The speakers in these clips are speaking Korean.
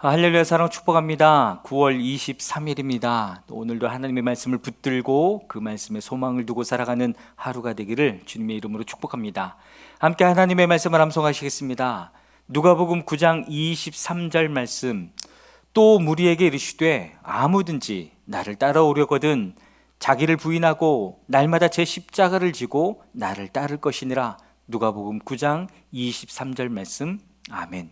할렐루야 사랑 축복합니다. 9월 23일입니다. 오늘도 하나님의 말씀을 붙들고 그 말씀에 소망을 두고 살아가는 하루가 되기를 주님의 이름으로 축복합니다. 함께 하나님의 말씀을 암송하시겠습니다. 누가복음 9장 23절 말씀. 또 무리에게 이르시되 아무든지 나를 따라오려거든 자기를 부인하고 날마다 제 십자가를 지고 나를 따를 것이니라. 누가복음 9장 23절 말씀. 아멘.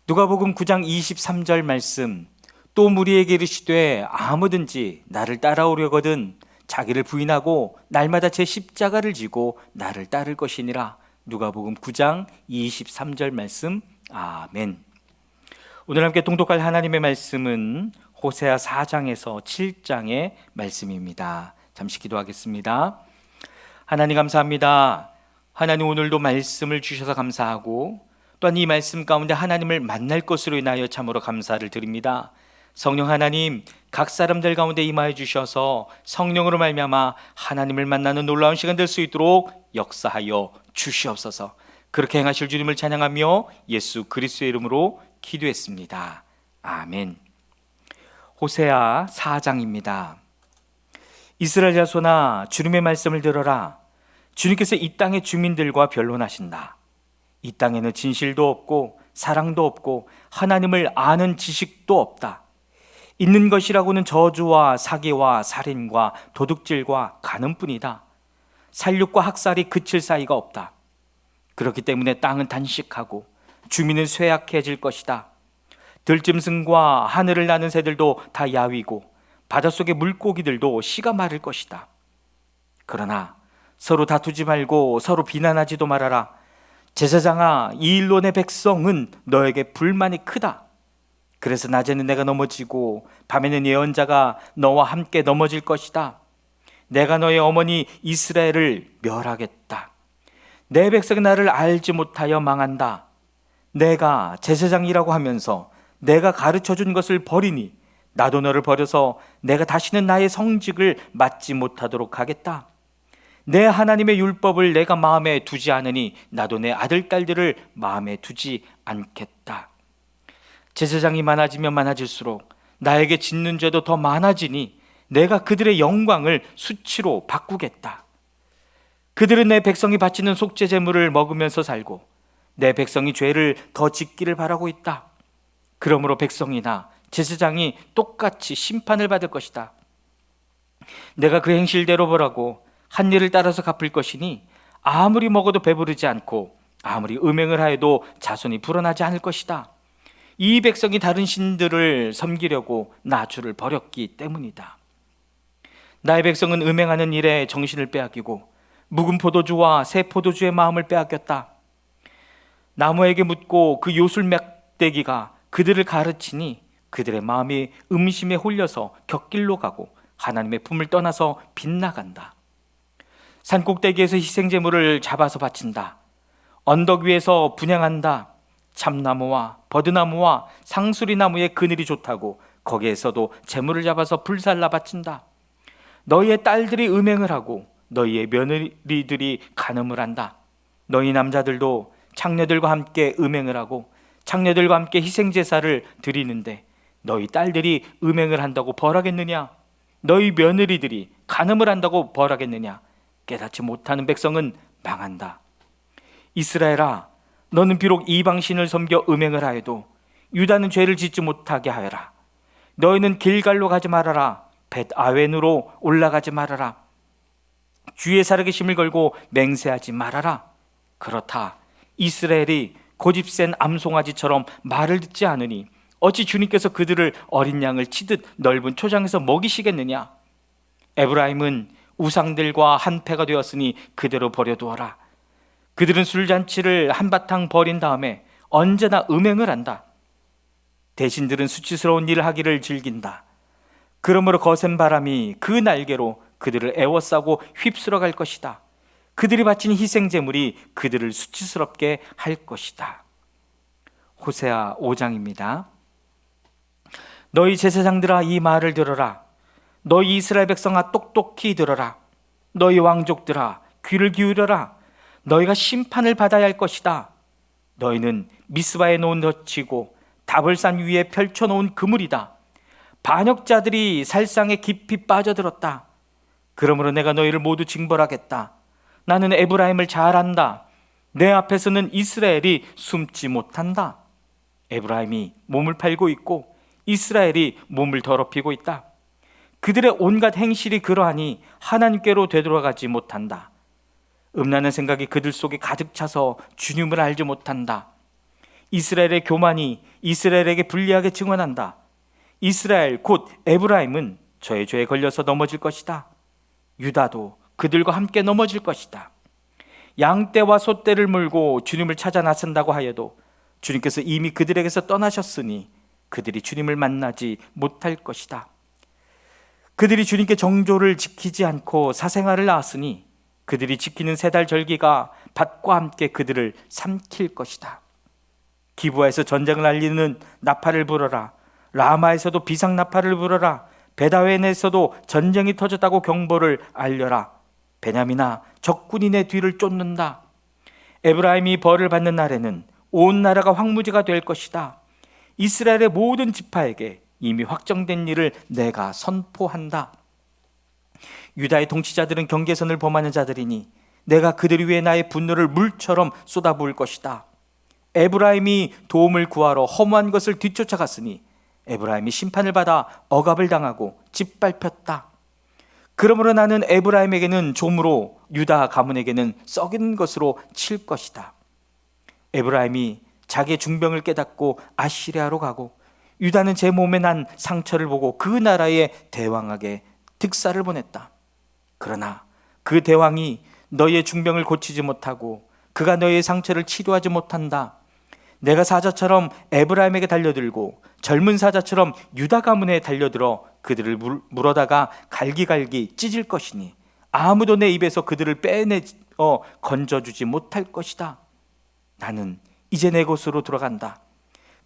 누가복음 9장 23절 말씀. 또 무리에게 이르시되 아무든지 나를 따라오려거든 자기를 부인하고 날마다 제 십자가를 지고 나를 따를 것이니라. 누가복음 9장 23절 말씀. 아멘. 오늘 함께 통독할 하나님의 말씀은 호세아 4장에서 7장의 말씀입니다. 잠시 기도하겠습니다. 하나님 감사합니다. 하나님 오늘도 말씀을 주셔서 감사하고 또한 이 말씀 가운데 하나님을 만날 것으로 인하여 참으로 감사를 드립니다. 성령 하나님, 각 사람들 가운데 임하여 주셔서 성령으로 말미암아 하나님을 만나는 놀라운 시간 될 수 있도록 역사하여 주시옵소서. 그렇게 행하실 주님을 찬양하며 예수 그리스도의 이름으로 기도했습니다. 아멘. 호세아 4장입니다. 이스라엘 자손아, 주님의 말씀을 들어라. 주님께서 이 땅의 주민들과 변론하신다. 이 땅에는 진실도 없고 사랑도 없고 하나님을 아는 지식도 없다. 있는 것이라고는 저주와 사기와 살인과 도둑질과 간음뿐이다. 살육과 학살이 그칠 사이가 없다. 그렇기 때문에 땅은 단식하고 주민은 쇠약해질 것이다. 들짐승과 하늘을 나는 새들도 다 야위고 바닷속의 물고기들도 씨가 마를 것이다. 그러나 서로 다투지 말고 서로 비난하지도 말아라. 제사장아, 이 일로 내 백성은 너에게 불만이 크다. 그래서 낮에는 내가 넘어지고 밤에는 예언자가 너와 함께 넘어질 것이다. 내가 너의 어머니 이스라엘을 멸하겠다. 내 백성이 나를 알지 못하여 망한다. 내가 제사장이라고 하면서 내가 가르쳐준 것을 버리니 나도 너를 버려서 내가 다시는 나의 성직을 맡지 못하도록 하겠다. 내 하나님의 율법을 내가 마음에 두지 않으니 나도 내 아들 딸들을 마음에 두지 않겠다. 제사장이 많아지면 많아질수록 나에게 짓는 죄도 더 많아지니 내가 그들의 영광을 수치로 바꾸겠다. 그들은 내 백성이 바치는 속죄 제물을 먹으면서 살고 내 백성이 죄를 더 짓기를 바라고 있다. 그러므로 백성이나 제사장이 똑같이 심판을 받을 것이다. 내가 그 행실대로 보라고 한 일을 따라서 갚을 것이니 아무리 먹어도 배부르지 않고 아무리 음행을 하여도 자손이 불어나지 않을 것이다. 이 백성이 다른 신들을 섬기려고 나 주를 버렸기 때문이다. 나의 백성은 음행하는 일에 정신을 빼앗기고 묵은 포도주와 새 포도주의 마음을 빼앗겼다. 나무에게 묻고 그 요술 막대기가 그들을 가르치니 그들의 마음이 음심에 홀려서 곁길로 가고 하나님의 품을 떠나서 빗나간다. 산꼭대기에서 희생제물을 잡아서 바친다. 언덕 위에서 분향한다. 참나무와 버드나무와 상수리나무의 그늘이 좋다고 거기에서도 제물을 잡아서 불살라 바친다. 너희의 딸들이 음행을 하고 너희의 며느리들이 간음을 한다. 너희 남자들도 창녀들과 함께 음행을 하고 창녀들과 함께 희생제사를 드리는데 너희 딸들이 음행을 한다고 벌하겠느냐? 너희 며느리들이 간음을 한다고 벌하겠느냐? 깨닫지 못하는 백성은 망한다. 이스라엘아, 너는 비록 이방신을 섬겨 음행을 하여도 유다는 죄를 짓지 못하게 하여라. 너희는 길갈로 가지 말아라. 벳아웬으로 올라가지 말아라. 주의 살아계심을 걸고 맹세하지 말아라. 그렇다. 이스라엘이 고집센 암송아지처럼 말을 듣지 않으니 어찌 주님께서 그들을 어린 양을 치듯 넓은 초장에서 먹이시겠느냐? 에브라임은 우상들과 한패가 되었으니 그대로 버려두어라. 그들은 술잔치를 한바탕 벌인 다음에 언제나 음행을 한다. 대신들은 수치스러운 일을 하기를 즐긴다. 그러므로 거센 바람이 그 날개로 그들을 에워싸고 휩쓸어 갈 것이다. 그들이 바친 희생제물이 그들을 수치스럽게 할 것이다. 호세아 5장입니다. 너희 제사장들아, 이 말을 들어라. 너희 이스라엘 백성아, 똑똑히 들어라. 너희 왕족들아, 귀를 기울여라. 너희가 심판을 받아야 할 것이다. 너희는 미스바에 놓은 덫이고 다벌산 위에 펼쳐놓은 그물이다. 반역자들이 살상에 깊이 빠져들었다. 그러므로 내가 너희를 모두 징벌하겠다. 나는 에브라임을 잘 안다. 내 앞에서는 이스라엘이 숨지 못한다. 에브라임이 몸을 팔고 있고 이스라엘이 몸을 더럽히고 있다. 그들의 온갖 행실이 그러하니 하나님께로 되돌아가지 못한다. 음란한 생각이 그들 속에 가득 차서 주님을 알지 못한다. 이스라엘의 교만이 이스라엘에게 불리하게 증언한다. 이스라엘 곧 에브라임은 저의 죄에 걸려서 넘어질 것이다. 유다도 그들과 함께 넘어질 것이다. 양떼와 소떼를 물고 주님을 찾아 나선다고 하여도 주님께서 이미 그들에게서 떠나셨으니 그들이 주님을 만나지 못할 것이다. 그들이 주님께 정조를 지키지 않고 사생활을 낳았으니 그들이 지키는 세 달 절기가 밭과 함께 그들을 삼킬 것이다. 기브아에서 전쟁을 알리는 나팔을 불어라. 라마에서도 비상 나팔을 불어라. 베다웬에서도 전쟁이 터졌다고 경보를 알려라. 베냐민아, 적군이 내 뒤를 쫓는다. 에브라임이 벌을 받는 날에는 온 나라가 황무지가 될 것이다. 이스라엘의 모든 지파에게 이미 확정된 일을 내가 선포한다. 유다의 통치자들은 경계선을 범하는 자들이니 내가 그들 위에 나의 분노를 물처럼 쏟아부을 것이다. 에브라임이 도움을 구하러 허무한 것을 뒤쫓아갔으니 에브라임이 심판을 받아 억압을 당하고 짓밟혔다. 그러므로 나는 에브라임에게는 좀으로 유다 가문에게는 썩은 것으로 칠 것이다. 에브라임이 자기의 중병을 깨닫고 아시리아로 가고 유다는 제 몸에 난 상처를 보고 그 나라의 대왕에게 득사를 보냈다. 그러나 그 대왕이 너희의 중병을 고치지 못하고 그가 너희의 상처를 치료하지 못한다. 내가 사자처럼 에브라임에게 달려들고 젊은 사자처럼 유다 가문에 달려들어 그들을 물어다가 갈기갈기 찢을 것이니 아무도 내 입에서 그들을 건져주지 못할 것이다. 나는 이제 내 곳으로 돌아간다.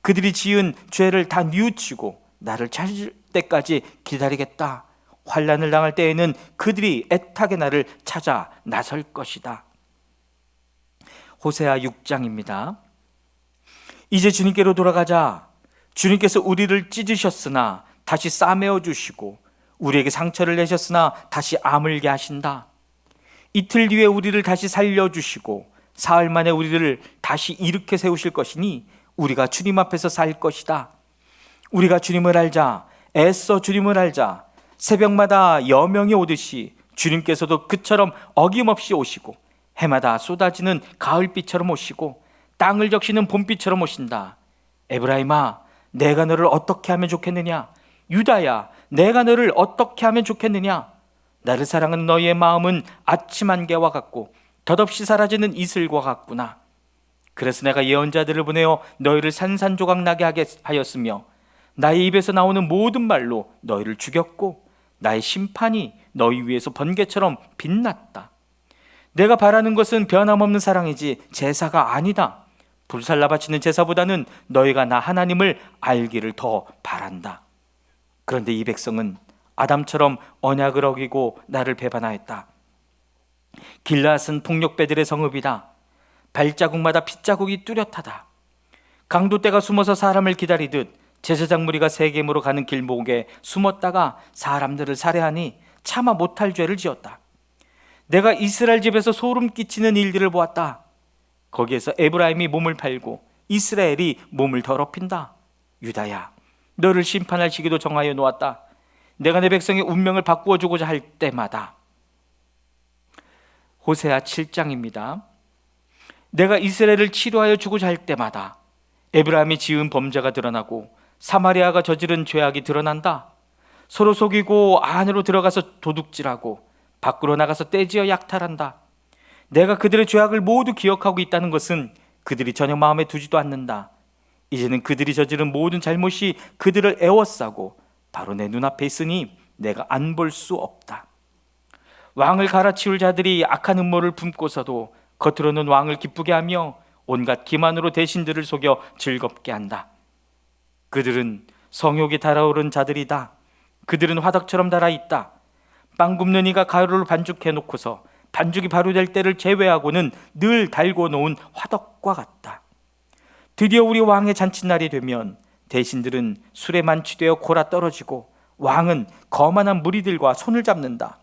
그들이 지은 죄를 다 뉘우치고 나를 찾을 때까지 기다리겠다. 환난을 당할 때에는 그들이 애타게 나를 찾아 나설 것이다. 호세아 6장입니다. 이제 주님께로 돌아가자. 주님께서 우리를 찢으셨으나 다시 싸매어 주시고 우리에게 상처를 내셨으나 다시 아물게 하신다. 이틀 뒤에 우리를 다시 살려주시고 사흘 만에 우리를 다시 일으켜 세우실 것이니 우리가 주님 앞에서 살 것이다. 우리가 주님을 알자. 애써 주님을 알자. 새벽마다 여명이 오듯이 주님께서도 그처럼 어김없이 오시고 해마다 쏟아지는 가을비처럼 오시고 땅을 적시는 봄비처럼 오신다. 에브라임아, 내가 너를 어떻게 하면 좋겠느냐? 유다야, 내가 너를 어떻게 하면 좋겠느냐? 나를 사랑하는 너희의 마음은 아침 안개와 같고 덧없이 사라지는 이슬과 같구나. 그래서 내가 예언자들을 보내어 너희를 산산조각 나게 하게 하였으며 나의 입에서 나오는 모든 말로 너희를 죽였고 나의 심판이 너희 위에서 번개처럼 빛났다. 내가 바라는 것은 변함없는 사랑이지 제사가 아니다. 불살라 바치는 제사보다는 너희가 나 하나님을 알기를 더 바란다. 그런데 이 백성은 아담처럼 언약을 어기고 나를 배반하였다. 길앗은 폭력배들의 성읍이다. 발자국마다 핏자국이 뚜렷하다. 강도떼가 숨어서 사람을 기다리듯 제사장 무리가 세겜으로 가는 길목에 숨었다가 사람들을 살해하니 차마 못할 죄를 지었다. 내가 이스라엘 집에서 소름 끼치는 일들을 보았다. 거기에서 에브라임이 몸을 팔고 이스라엘이 몸을 더럽힌다. 유다야, 너를 심판할 시기도 정하여 놓았다. 내가 내 백성의 운명을 바꾸어 주고자 할 때마다. 호세아 7장입니다. 내가 이스라엘을 치료하여 주고자 할 때마다 에브라임이 지은 범죄가 드러나고 사마리아가 저지른 죄악이 드러난다. 서로 속이고 안으로 들어가서 도둑질하고 밖으로 나가서 떼지어 약탈한다. 내가 그들의 죄악을 모두 기억하고 있다는 것은 그들이 전혀 마음에 두지도 않는다. 이제는 그들이 저지른 모든 잘못이 그들을 애워싸고 바로 내 눈앞에 있으니 내가 안 볼 수 없다. 왕을 갈아치울 자들이 악한 음모를 품고서도 겉으로는 왕을 기쁘게 하며 온갖 기만으로 대신들을 속여 즐겁게 한다. 그들은 성욕이 달아오른 자들이다. 그들은 화덕처럼 달아있다. 빵 굽는 이가 가루를 반죽해 놓고서 반죽이 바로 될 때를 제외하고는 늘 달고 놓은 화덕과 같다. 드디어 우리 왕의 잔칫날이 되면 대신들은 술에 만취되어 골아 떨어지고 왕은 거만한 무리들과 손을 잡는다.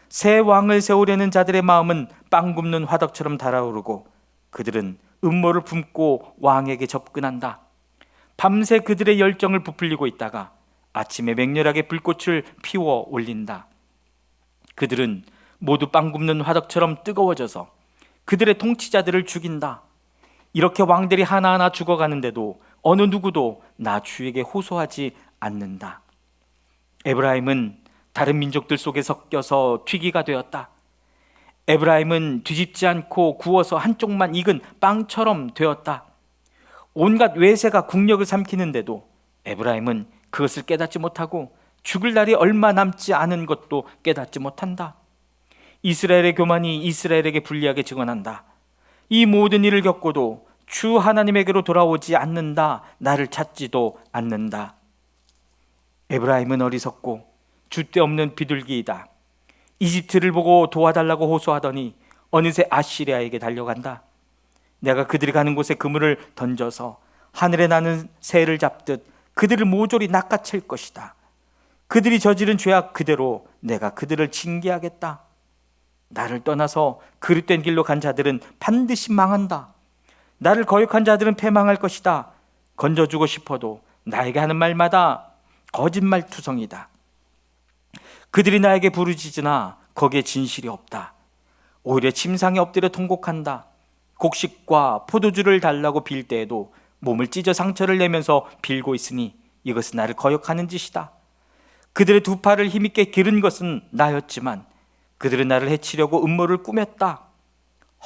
새 왕을 세우려는 자들의 마음은 빵 굽는 화덕처럼 달아오르고 그들은 음모를 품고 왕에게 접근한다. 밤새 그들의 열정을 부풀리고 있다가 아침에 맹렬하게 불꽃을 피워 올린다. 그들은 모두 빵 굽는 화덕처럼 뜨거워져서 그들의 통치자들을 죽인다. 이렇게 왕들이 하나하나 죽어가는데도 어느 누구도 나 주에게 호소하지 않는다. 에브라임은 다른 민족들 속에 섞여서 튀기가 되었다. 에브라임은 뒤집지 않고 구워서 한쪽만 익은 빵처럼 되었다. 온갖 외세가 국력을 삼키는데도 에브라임은 그것을 깨닫지 못하고 죽을 날이 얼마 남지 않은 것도 깨닫지 못한다. 이스라엘의 교만이 이스라엘에게 불리하게 증언한다. 이 모든 일을 겪고도 주 하나님에게로 돌아오지 않는다. 나를 찾지도 않는다. 에브라임은 어리석고 줏대 없는 비둘기이다. 이집트를 보고 도와달라고 호소하더니 어느새 아시리아에게 달려간다. 내가 그들이 가는 곳에 그물을 던져서 하늘에 나는 새를 잡듯 그들을 모조리 낚아챌 것이다. 그들이 저지른 죄악 그대로 내가 그들을 징계하겠다. 나를 떠나서 그릇된 길로 간 자들은 반드시 망한다. 나를 거역한 자들은 패망할 것이다. 건져주고 싶어도 나에게 하는 말마다 거짓말투성이다. 그들이 나에게 부르짖으나 거기에 진실이 없다. 오히려 침상에 엎드려 통곡한다. 곡식과 포도주를 달라고 빌 때에도 몸을 찢어 상처를 내면서 빌고 있으니 이것은 나를 거역하는 짓이다. 그들의 두 팔을 힘있게 기른 것은 나였지만 그들은 나를 해치려고 음모를 꾸몄다.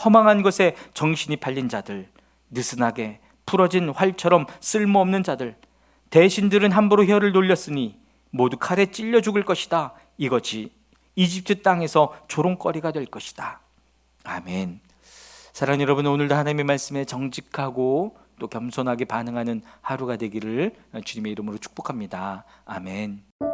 허망한 것에 정신이 팔린 자들, 느슨하게 풀어진 활처럼 쓸모없는 자들, 대신들은 함부로 혀를 돌렸으니 모두 칼에 찔려 죽을 것이다. 이것이 이집트 땅에서 조롱거리가 될 것이다. 아멘. 사랑하는 여러분, 오늘도 하나님의 말씀에 정직하고 또 겸손하게 반응하는 하루가 되기를 주님의 이름으로 축복합니다. 아멘.